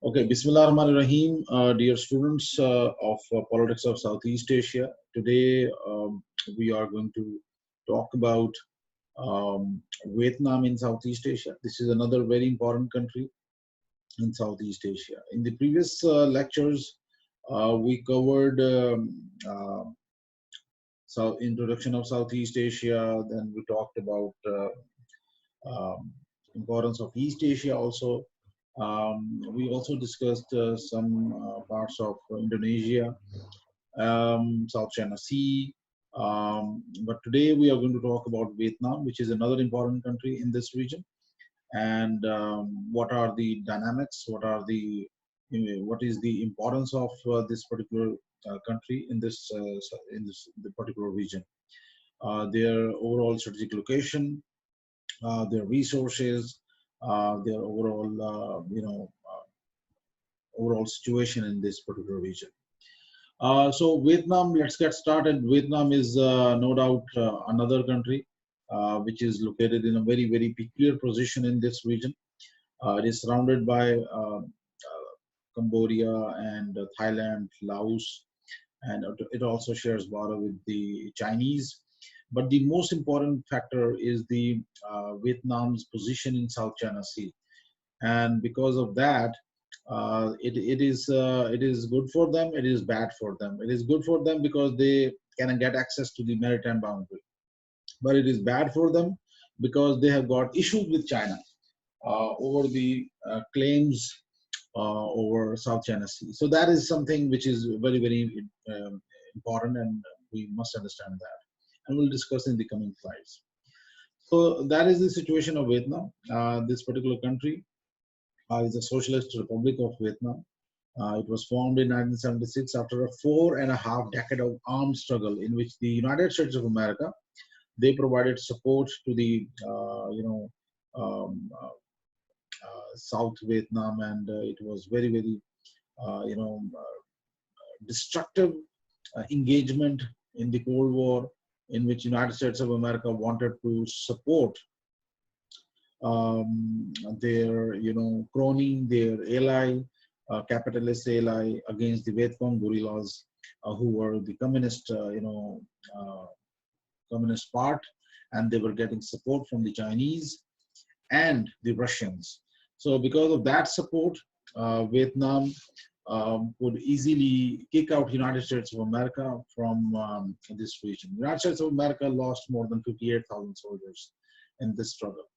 Okay, Bismillah Rahman Rahim, dear students of Politics of Southeast Asia. Today we are going to talk about Vietnam in Southeast Asia. This is another very important country in Southeast Asia. In the previous lectures, we covered introduction of Southeast Asia. Then we talked about um, importance of East Asia also. We also discussed some parts of Indonesia, South China Sea. But today we are going to talk about Vietnam, which is another important country in this region. And what are the dynamics? What is the importance of this particular country in the particular region? Their overall strategic location, their resources, their overall situation in this particular region. So Vietnam, let's get started. Vietnam is no doubt another country which is located in a very, very peculiar position in this region. It is surrounded by Cambodia and Thailand, Laos, and it also shares border with the Chinese. But the most important factor is the Vietnam's position in South China Sea, and because of that, it is good for them. It is bad for them. It is good for them because they can get access to the maritime boundary, but it is bad for them because they have got issues with China over the claims over South China Sea. So that is something which is very, very important, and we must understand that. And we'll discuss in the coming slides. So that is the situation of Vietnam. This particular country is the Socialist Republic of Vietnam. It was formed in 1976 after a 4.5 decade of armed struggle in which the United States of America, they provided support to the South Vietnam, and it was very, very destructive engagement in the Cold War, in which United States of America wanted to support their crony, their ally, capitalist ally against the Viet Cong guerrillas, who were the communist communist part, and they were getting support from the Chinese and the Russians. So because of that support, Vietnam could easily kick out United States of America from this region. United States of America lost more than 58,000 soldiers in this struggle.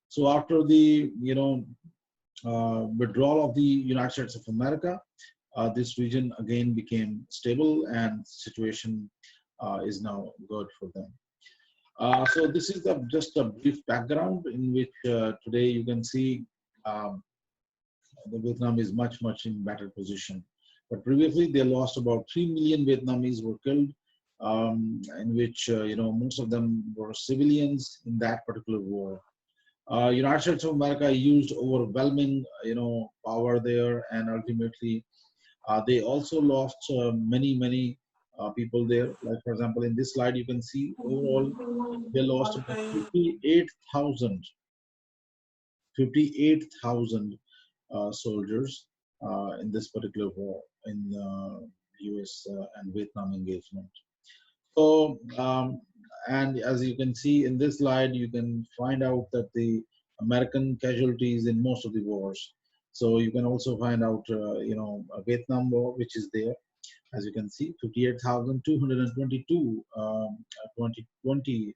So after the withdrawal of the United States of America, this region again became stable, and situation is now good for them. So this is just a brief background in which today you can see the Vietnam is much in better position. But previously they lost about 3 million Vietnamese were killed, in which most of them were civilians in that particular war. United States of America used overwhelming power there, and ultimately they also lost many people there. Like for example, in this slide you can see overall they lost about 58,000 soldiers in this particular war in US and Vietnam engagement. So, and as you can see in this slide, you can find out that the American casualties in most of the wars. So you can also find out, a Vietnam War, which is there. As you can see, 58,222 2020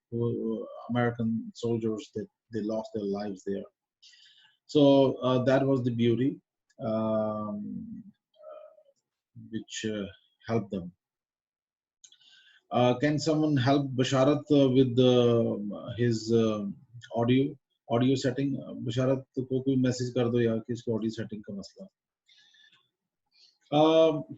American soldiers that they lost their lives there. So that was the beauty which helped them. Can someone help Basharat with his audio setting? Basharat को कोई message कर दो यार कि इसको audio setting का मसला.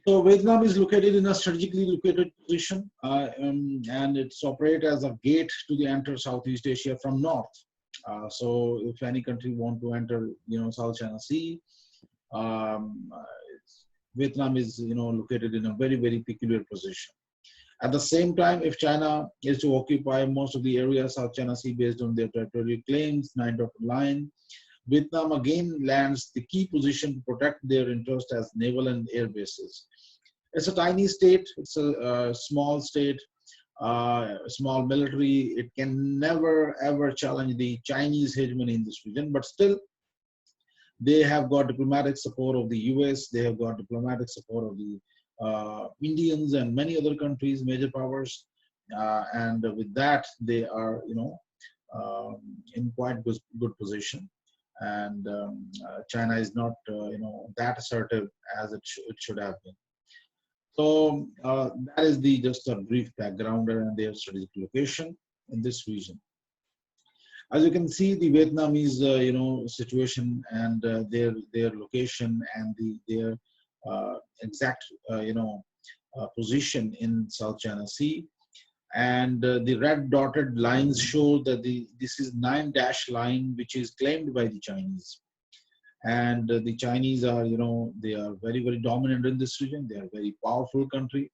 So Vietnam is located in a strategically located position, and it's operate as a gate to the enter Southeast Asia from north. So if any country want to enter, South China Sea, Vietnam is, located in a very peculiar position. At the same time, if China is to occupy most of the area South China Sea based on their territorial claims, 9-dotted line, Vietnam again lands the key position to protect their interest as naval and air bases. It's a tiny state, it's a small state, small military. It can never ever challenge the Chinese hegemony in this region, but still they have got diplomatic support of the US, they have got diplomatic support of the Indians and many other countries, major powers, and with that they are, in quite good position. And China is not, that assertive as it should have been. So that is the just a brief background and their strategic location in this region. As you can see, the Vietnamese, situation and their location and their exact, position in South China Sea. And the red dotted lines show that this is 9-dash line, which is claimed by the Chinese. And the Chinese are, they are very, very dominant in this region. They are a very powerful country,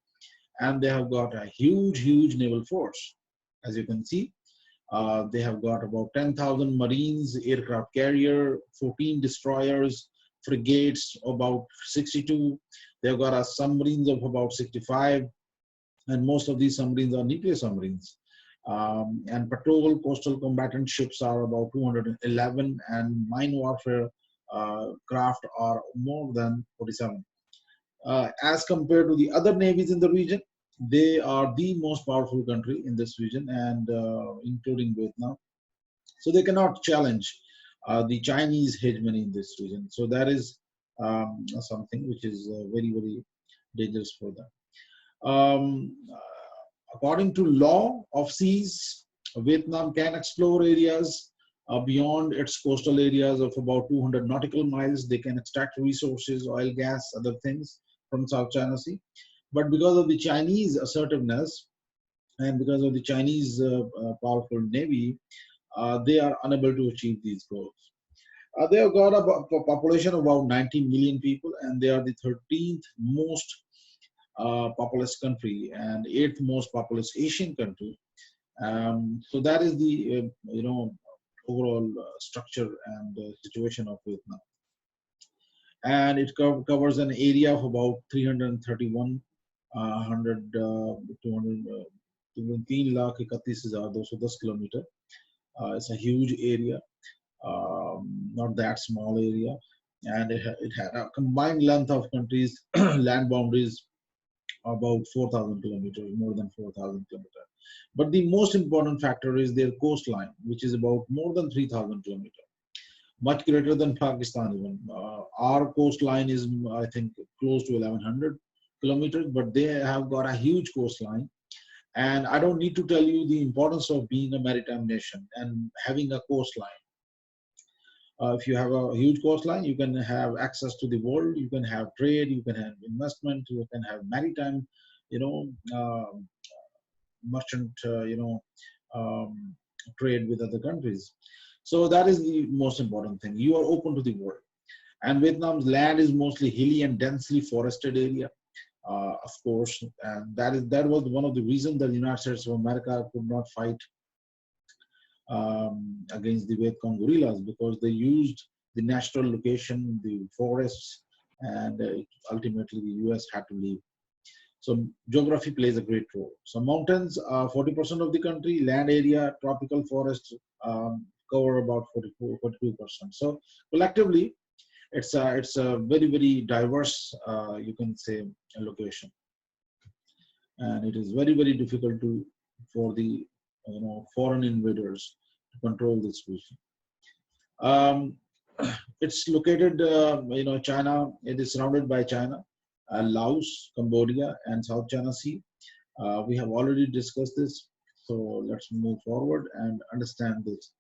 and they have got a huge naval force. As you can see, they have got about 10,000 Marines, aircraft carrier, 14 destroyers, frigates, about 62. They've got submarines of about 65, and most of these submarines are nuclear submarines. And patrol coastal combatant ships are about 211, and mine warfare craft are more than 47. As compared to the other navies in the region, they are the most powerful country in this region, and including Vietnam. So they cannot challenge the Chinese hegemony in this region. So that is something which is very, very dangerous for them. According to law of seas, Vietnam can explore areas beyond its coastal areas of about 200 nautical miles. They can extract resources, oil, gas, other things from South China Sea. But because of the Chinese assertiveness and because of the Chinese powerful navy, they are unable to achieve these goals. They have got a population of about 19 million people, and they are the 13th most populous country and 8th most populous Asian country. So that is the overall structure and situation of Vietnam. And it covers an area of about 331 3 lakh 31,210 kilometer. It's a huge area, not that small area, and it had a combined length of countries land boundaries about 4,000 kilometers, more than 4,000 kilometers. But the most important factor is their coastline, which is about more than 3,000 kilometers, much greater than Pakistan even. Our coastline is, I think, close to 1,100 kilometers, but they have got a huge coastline. And I don't need to tell you the importance of being a maritime nation and having a coastline. If you have a huge coastline, you can have access to the world, you can have trade, you can have investment, you can have maritime, merchant, trade with other countries. So that is the most important thing. You are open to the world. And Vietnam's land is mostly hilly and densely forested area, of course. And that was one of the reasons that the United States of America could not fight against the Viet Cong guerrillas, because they used the natural location, the forests, and ultimately the US had to leave. So geography plays a great role. So mountains are 40% of the country, land area, tropical forests cover about 42%. So collectively, it's a very, very diverse, you can say, location, and it is very, very difficult for the foreign invaders to control this region. It's located, China. It is surrounded by China, Laos, Cambodia, and South China Sea. We have already discussed this, so let's move forward and understand this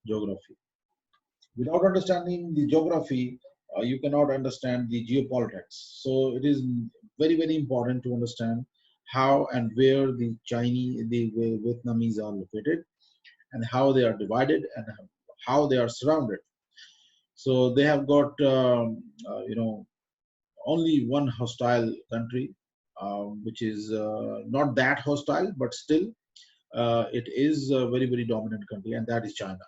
geography. Without understanding the geography, you cannot understand the geopolitics. So it is very, very important to understand how and where the Vietnamese are located, and how they are divided, and how they are surrounded. So they have got, only one hostile country, which is not that hostile, but still it is a very, very dominant country, and that is China.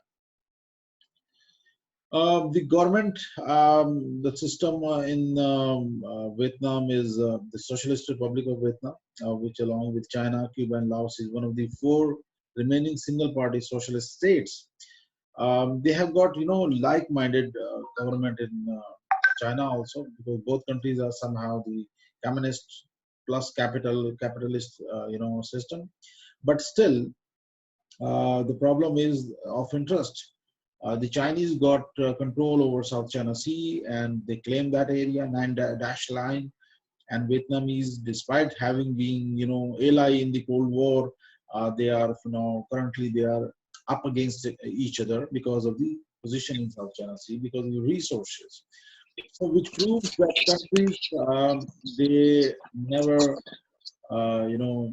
The government, the system in Vietnam is the Socialist Republic of Vietnam, which along with China, Cuba, and Laos is one of the four remaining single-party socialist states. They have got, like-minded government in China also, because both countries are somehow the communist plus capitalist, system. But still, the problem is of interest. The Chinese got control over South China Sea, and they claim that area, dash line. And Vietnamese, despite having been, ally in the Cold War, they are, currently they are up against each other because of the position in South China Sea, because of the resources. So, which proves that countries, they never, you know,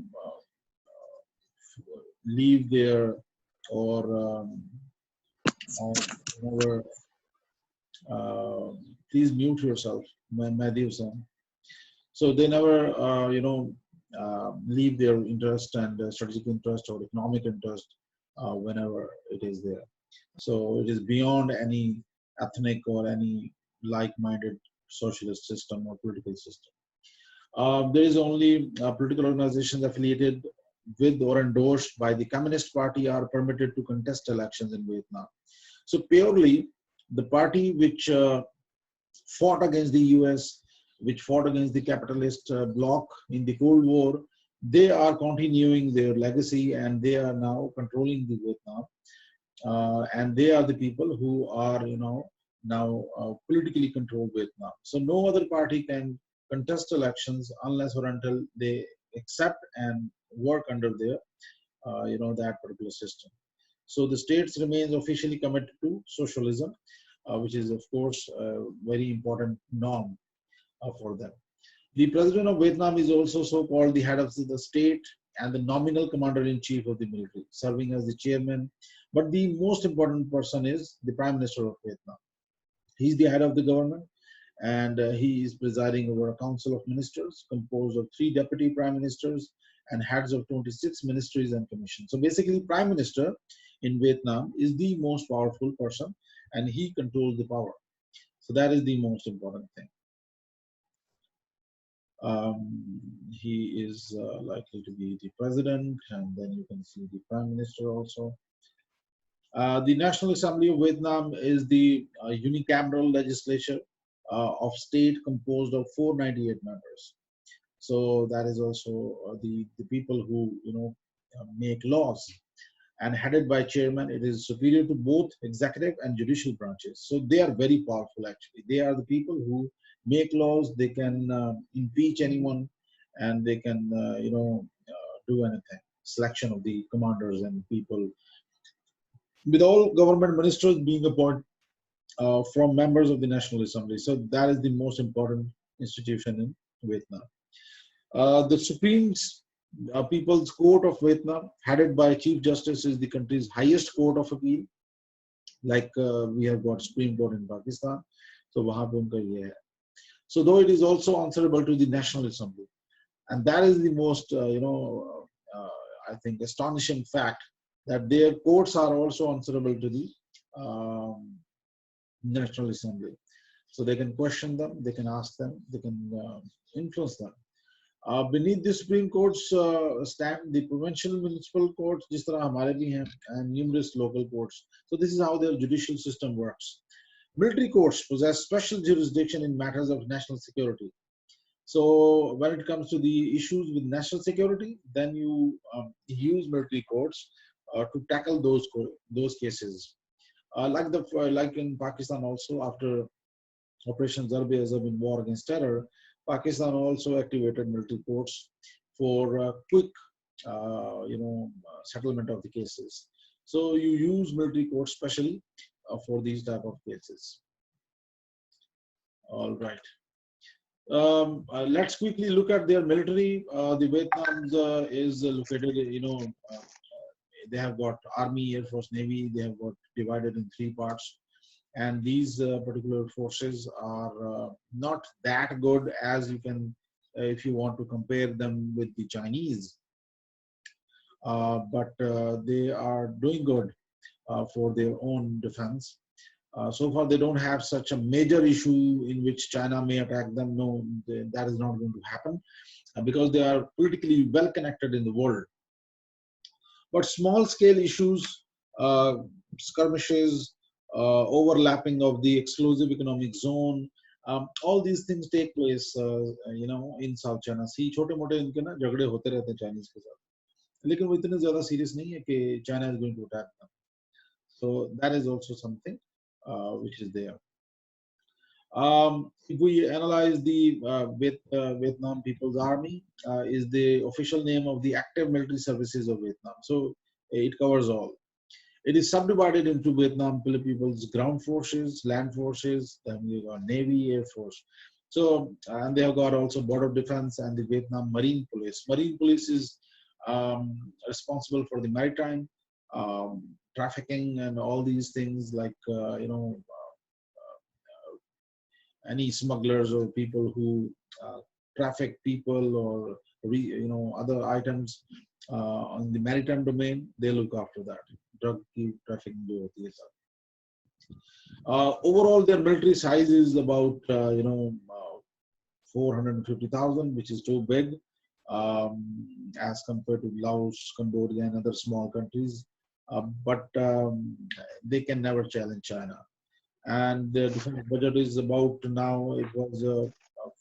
leave their, or never, uh, please mute yourself, Madhu-san. So they never, leave their interest and strategic interest or economic interest whenever it is there. So it is beyond any ethnic or any like-minded socialist system or political system. There is only political organizations affiliated with or endorsed by the Communist Party are permitted to contest elections in Vietnam. So purely the party which fought against the US, which fought against the capitalist bloc in the Cold War, they are continuing their legacy and they are now controlling the Vietnam. And they are the people who are, now politically control Vietnam. So no other party can contest elections unless or until they accept and work under their, that particular system. So the states remains officially committed to socialism, which is of course a very important norm for them. The president of Vietnam is also so-called the head of the state and the nominal commander-in-chief of the military, serving as the chairman. But the most important person is the prime minister of Vietnam. He's the head of the government, and he is presiding over a council of ministers composed of 3 deputy prime ministers and heads of 26 ministries and commissions. So basically, prime minister in Vietnam is the most powerful person, and he controls the power. So that is the most important thing. He is likely to be the president, and then you can see the prime minister also. The National Assembly of Vietnam is the unicameral legislature of state composed of 498 members. So that is also the people who make laws, and headed by chairman. It is superior to both executive and judicial branches. So they are very powerful actually. They are the people who make laws. They can impeach anyone, and they can do anything. Selection of the commanders and people, with all government ministers being appointed from members of the National Assembly. So that is the most important institution in Vietnam. The Supreme People's Court of Vietnam, headed by Chief Justice, is the country's highest court of appeal. Like we have got Supreme Court in Pakistan. So wahan pe unka ye hai. So though it is also answerable to the National Assembly, and that is the most I think astonishing fact, that their courts are also answerable to the National Assembly. So they can question them, they can ask them, they can influence them. Beneath the Supreme Courts stand the provincial municipal courts, जिस तरह हमारे भी हैं, and numerous local courts. So this is how their judicial system works. Military courts possess special jurisdiction in matters of national security. So when it comes to the issues with national security, then you use military courts to tackle those cases. Like in Pakistan also, after Operation Zarb-e-Azab in war against terror, Pakistan also activated military courts for quick, settlement of the cases. So you use military courts specially for these type of cases. All right. Let's quickly look at their military. The Vietnam is located, they have got Army, Air Force, Navy. They have got divided in 3 parts. And these particular forces are not that good as you can, if you want to compare them with the Chinese. But they are doing good for their own defense. So far, they don't have such a major issue in which China may attack them. No, that is not going to happen because they are politically well connected in the world. But small scale issues, uh, skirmishes, overlapping of the exclusive economic zone, all these things take place, in South China Sea. छोटे मोटे इनके ना झगड़े होते रहते हैं Chinese के साथ, लेकिन वो इतने ज्यादा सीरियस नहीं है कि China is going to attack them. So that is also something which is there. If we analyze the Vietnam People's Army, is the official name of the active military services of Vietnam. So it covers all. It is subdivided into Vietnam People's ground forces, land forces, then you got Navy, Air Force. So, and they have got also border defense and the Vietnam Marine Police. Marine Police is responsible for the maritime trafficking and all these things like, any smugglers or people who traffic people or other items on the maritime domain, they look after that. Drug trafficking जो होती है सब. Overall, their military size is about 450,000, which is too big as compared to Laos, Cambodia, and other small countries. But they can never challenge China. And the defense budget is about now, it was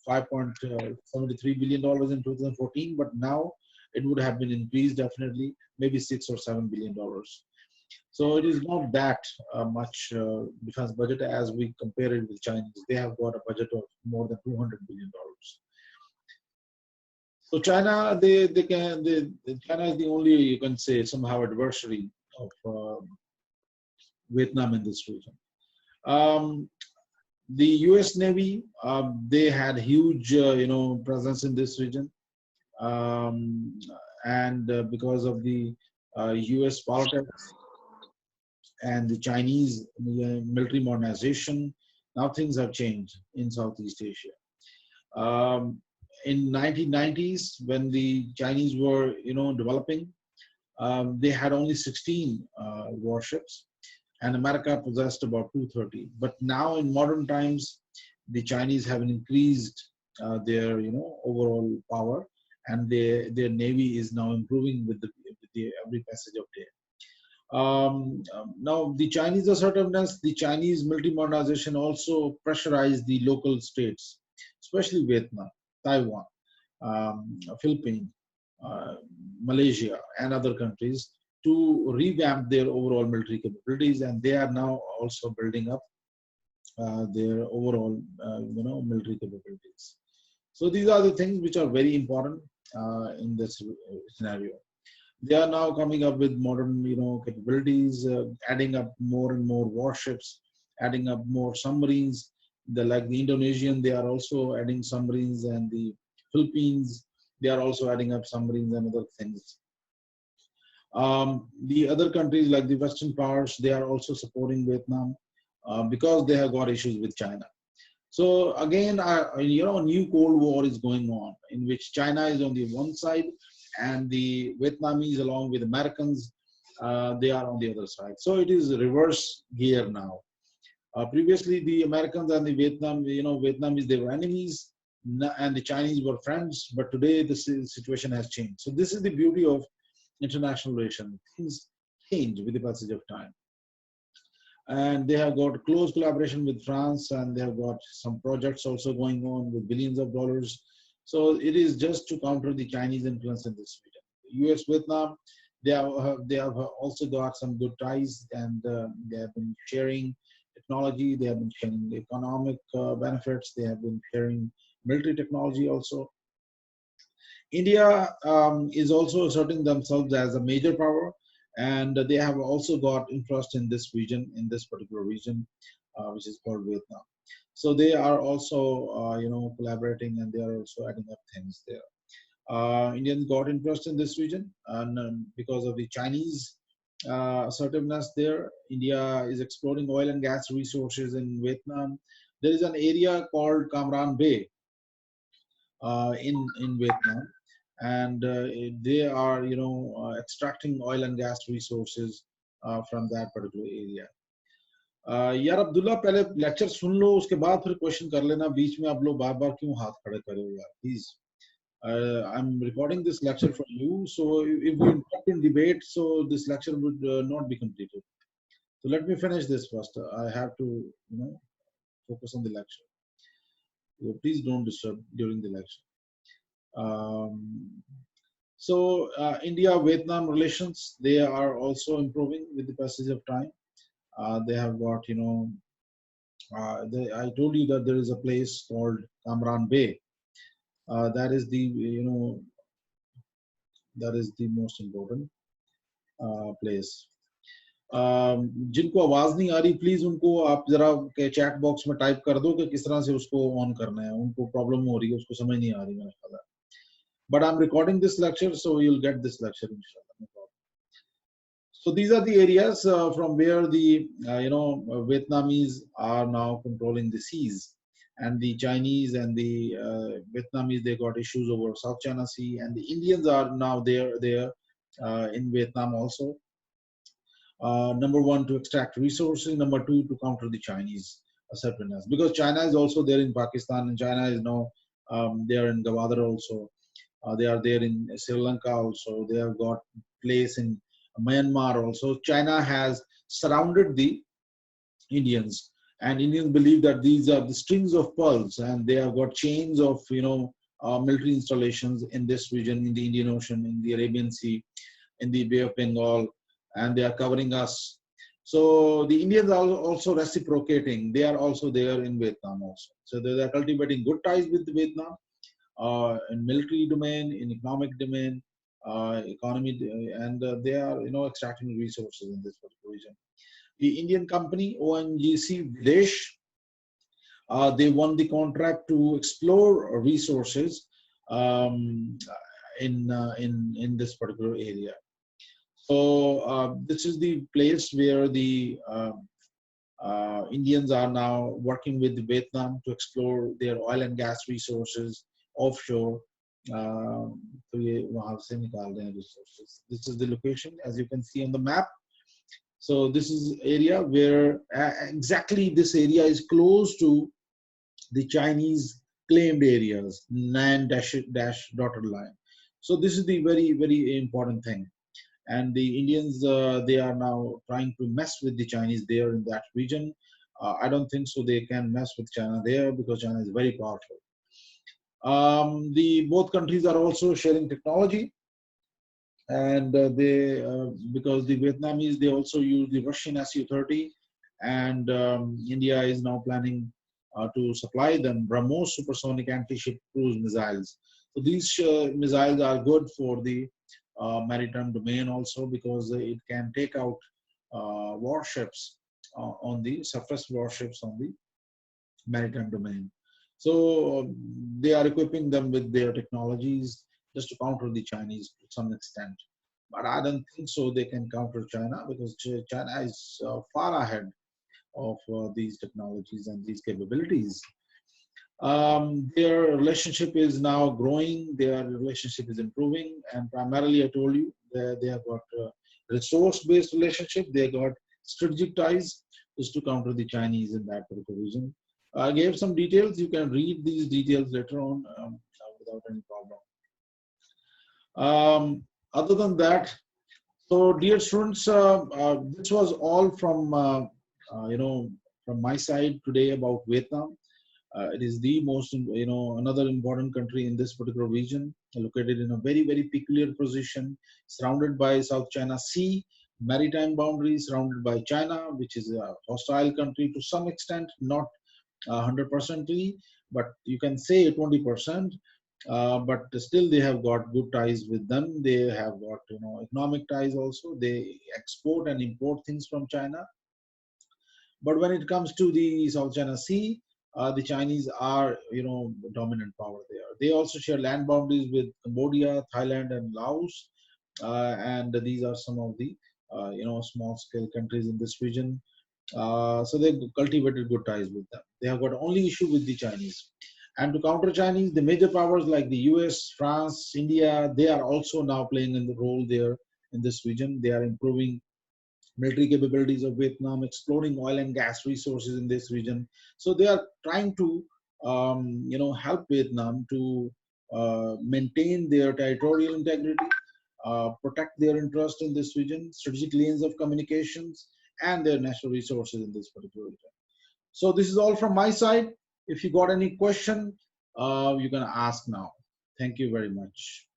$5.73 billion in 2014, but now it would have been increased definitely, maybe $6 or $7 billion. So it is not that much defense budget as we compare it with Chinese. They have got a budget of more than $200 billion. So China, China is the only, you can say, somehow adversary of Vietnam in this region. The U.S. Navy, they had huge, presence in this region, and because of the U.S. politics and the Chinese military modernization, now things have changed in Southeast Asia. In 1990s, when the Chinese were, developing, they had only 16 warships, and America possessed about 230. But now in modern times, the Chinese have increased their, overall power, and their navy is now improving with the every passage of day. Now the Chinese assertiveness, the Chinese military modernization also pressurized the local states, especially Vietnam, Taiwan, Philippines, Malaysia, and other countries, to revamp their overall military capabilities, and they are now also building up their overall, military capabilities. So these are the things which are very important in this scenario. They are now coming up with modern, capabilities, adding up more and more warships, adding up more submarines. Like the Indonesian, they are also adding submarines, and the Philippines, they are also adding up submarines and other things. The other countries like the Western powers, they are also supporting Vietnam because they have got issues with China. So again, a new Cold War is going on, in which China is on the one side, and the Vietnamese, along with Americans, they are on the other side. So it is reverse gear now. Previously, the Americans and the Vietnamese, they were enemies, and the Chinese were friends. But today, the situation has changed. So this is the beauty of international relations. Things change with the passage of time. And they have got close collaboration with France, and they have got some projects also going on with billions of dollars. So it is just to counter the Chinese influence in this region. US, Vietnam, they have also got some good ties, and they have been sharing technology, they have been sharing economic benefits, they have been sharing military technology also. India is also asserting themselves as a major power, and they have also got interest in this region, in this particular region, which is called Vietnam. So they are also, collaborating, and they are also adding up things there. Indians got interest in this region, and because of the Chinese assertiveness there, India is exploring oil and gas resources in Vietnam. There is an area called Cam Ranh Bay in Vietnam, and they are, extracting oil and gas resources from that particular area. यार अब्दुल्ला पहले lecture सुन लो, उसके बाद फिर question कर लेना, बीच में आप लोग बार बार क्यों हाथ खड़े करे हो यार, please. I'm recording this lecture for you, so if we interrupt in debate, so this lecture would not be completed. So let me finish this first. I have to, focus on the lecture. So please don't disturb during the lecture. So India-Vietnam relations, they are also improving with the passage of time. They have got, I told you that there is a place called Kamran Bay. That is the, that is the most important place. जिनको आवाज नहीं आ रही, please उनको आप जरा chat box में type कर दो कि किस तरह से उसको ऑन करना है. उनको प्रॉब्लम हो रही है, उसको समझ नहीं आ रही मेरे ख्याल. But I'm recording this lecture, so you'll get this lecture inshallah. No problem. So these are the areas from where the Vietnamese are now controlling the seas, and the Chinese and the Vietnamese, they got issues over South China Sea, and the Indians are now there in Vietnam also. Number one, to extract resources. Number two, to counter the Chinese assertiveness, because China is also there in Pakistan, and China is now they are in Gwadar also. They are there in Sri Lanka also. They have got place in Myanmar also. China has surrounded the Indians, and Indians believe that these are the strings of pearls, and they have got chains of military installations in this region, in the Indian Ocean, in the Arabian Sea, in the Bay of Bengal, and they are covering us. So the Indians are also reciprocating. They are also there in Vietnam also. So they are cultivating good ties with Vietnam in military domain, in economic domain, economy, and they are extracting resources in this particular region. The Indian company ONGC Videsh, they won the contract to explore resources in this particular area. So this is the place where the Indians are now working with Vietnam to explore their oil and gas resources offshore. तो ये वहाँ से निकाल रहे हैं resources. This is the location, as you can see on the map. So this is area where exactly this area is close to the Chinese claimed areas, nan dash dotted line. So this is the very, very important thing. And the Indians, they are now trying to mess with the Chinese there in that region. I don't think so they can mess with China there, because China is very powerful. Both countries are also sharing technology, and because the Vietnamese, they also use the Russian Su-30, and India is now planning to supply them BrahMos supersonic anti-ship cruise missiles. So these missiles are good for the maritime domain also, because it can take out warships on the surface, warships on the maritime domain. So they are equipping them with their technologies just to counter the Chinese to some extent. But I don't think so they can counter China, because China is far ahead of these technologies and these capabilities. Their relationship is now growing, their relationship is improving, and primarily I told you that they have got resource-based relationship, they got strategic ties just to counter the Chinese in that particular region. I gave some details, you can read these details later on without any problem. Other than that, so dear students, this was all from from my side today about Vietnam. It is the most, another important country in this particular region, located in a very, very peculiar position, surrounded by South China Sea, maritime boundary, surrounded by China, which is a hostile country to some extent, not 100%, but you can say 20%. But still, they have got good ties with them. They have got economic ties also. They export and import things from China. But when it comes to the South China Sea, the Chinese are dominant power there. They also share land boundaries with Cambodia, Thailand, and Laos, and these are some of the small scale countries in this region. So they cultivated good ties with them. They have got only issue with the Chinese. And to counter Chinese, the major powers like the US, France, India, they are also now playing in the role there in this region. They are improving military capabilities of Vietnam, exploring oil and gas resources in this region. So they are trying to, help Vietnam to maintain their territorial integrity, protect their interest in this region, strategic lanes of communications, and their natural resources in this particular region. So this is all from my side. If you got any question, you can ask now. Thank you very much.